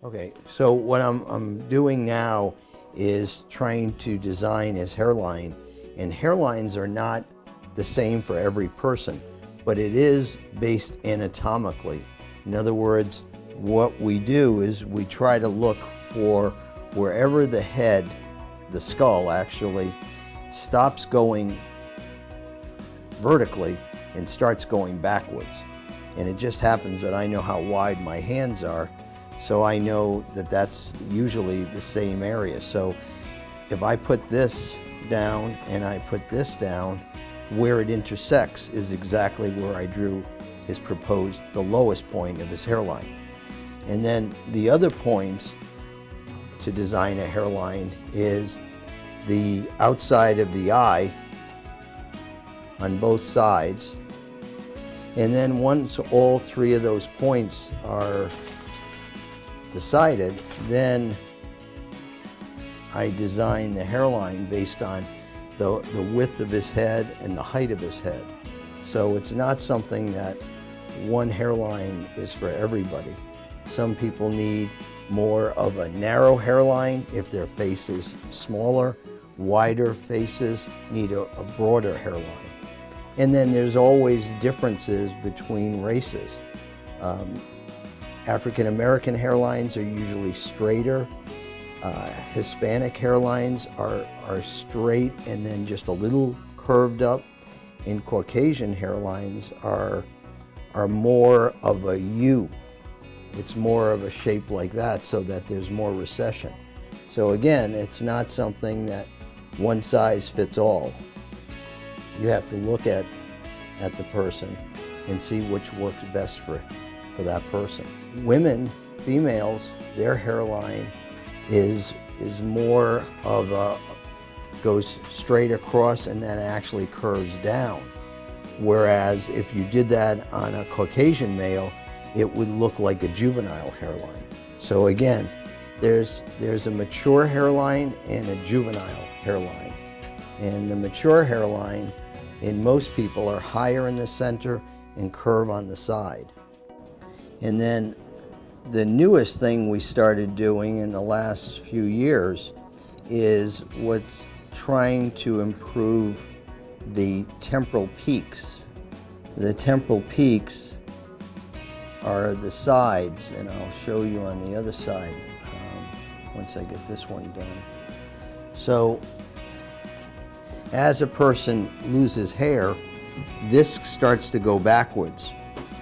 Okay, so what I'm doing now is trying to design his hairline, and hairlines are not the same for every person, but it is based anatomically. In other words, what we do is we try to look for wherever the head, the skull actually, stops going vertically and starts going backwards. And it just happens that I know how wide my hands are, so I know that that's usually the same area. So if I put this down and I put this down, where it intersects is exactly where I drew his proposed, the lowest point of his hairline. And then the other points to design a hairline is the outside of the eye on both sides. And then once all three of those points are decided, then I design the hairline based on the width of his head and the height of his head. So it's not something that one hairline is for everybody. Some people need more of a narrow hairline if their face is smaller. Wider faces need a broader hairline. And then there's always differences between races. African American hairlines are usually straighter. Hispanic hairlines are straight and then just a little curved up. And Caucasian hairlines are more of a U. It's more of a shape like that so that there's more recession. So again, it's not something that one size fits all. You have to look at the person and see which works best for that person. Women, females, their hairline is more of a, goes straight across and then actually curves down. Whereas if you did that on a Caucasian male, it would look like a juvenile hairline. So again, there's a mature hairline and a juvenile hairline. And the mature hairline in most people are higher in the center and curve on the side. And then the newest thing we started doing in the last few years is what's trying to improve the temporal peaks. The temporal peaks are the sides, and I'll show you on the other side once I get this one done. So as a person loses hair, this starts to go backwards.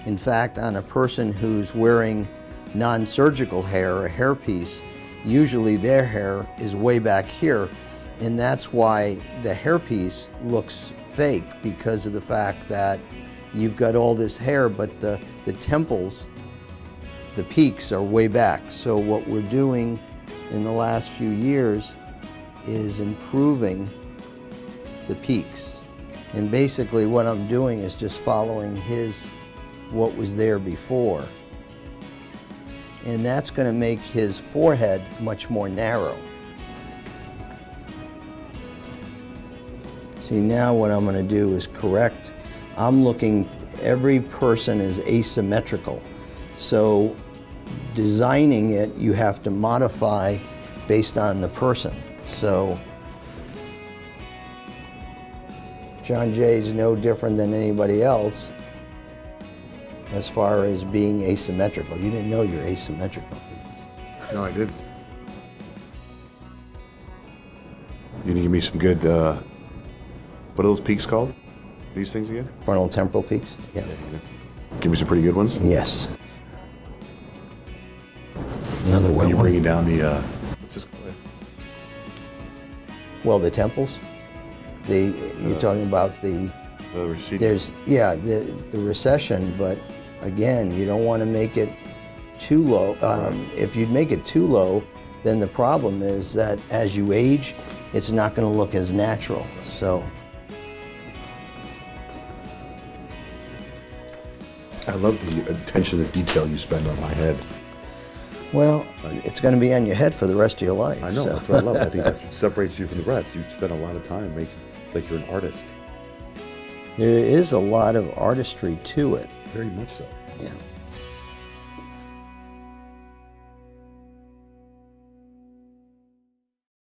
In fact, on a person who's wearing non-surgical hair, a hairpiece, usually their hair is way back here, and that's why the hairpiece looks fake, because of the fact that you've got all this hair, but the temples, the peaks are way back. So what we're doing in the last few years is improving the peaks. And basically what I'm doing is just following what was there before. And that's going to make his forehead much more narrow. See, now what I'm going to do is correct. I'm looking, every person is asymmetrical. So designing it, you have to modify based on the person. So John Jay is no different than anybody else as far as being asymmetrical. You didn't know you're asymmetrical. No, I did. You can give me some good, what are those peaks called? These things again? Frontal temporal peaks, yeah. Give me some pretty good ones? Yes. Another wet one. You're bringing down the, let's just go ahead. Well, the temples. You're talking about the receding. There's, yeah, the recession, but again, you don't want to make it too low. If you make it too low, then the problem is that as you age, it's not going to look as natural. So I love the attention to detail you spend on my head. Well, it's going to be on your head for the rest of your life. I know, so. that's what I love. I think that's what separates you from the rest. You spend a lot of time making, like you're an artist. There is a lot of artistry to it. Very much so. Yeah.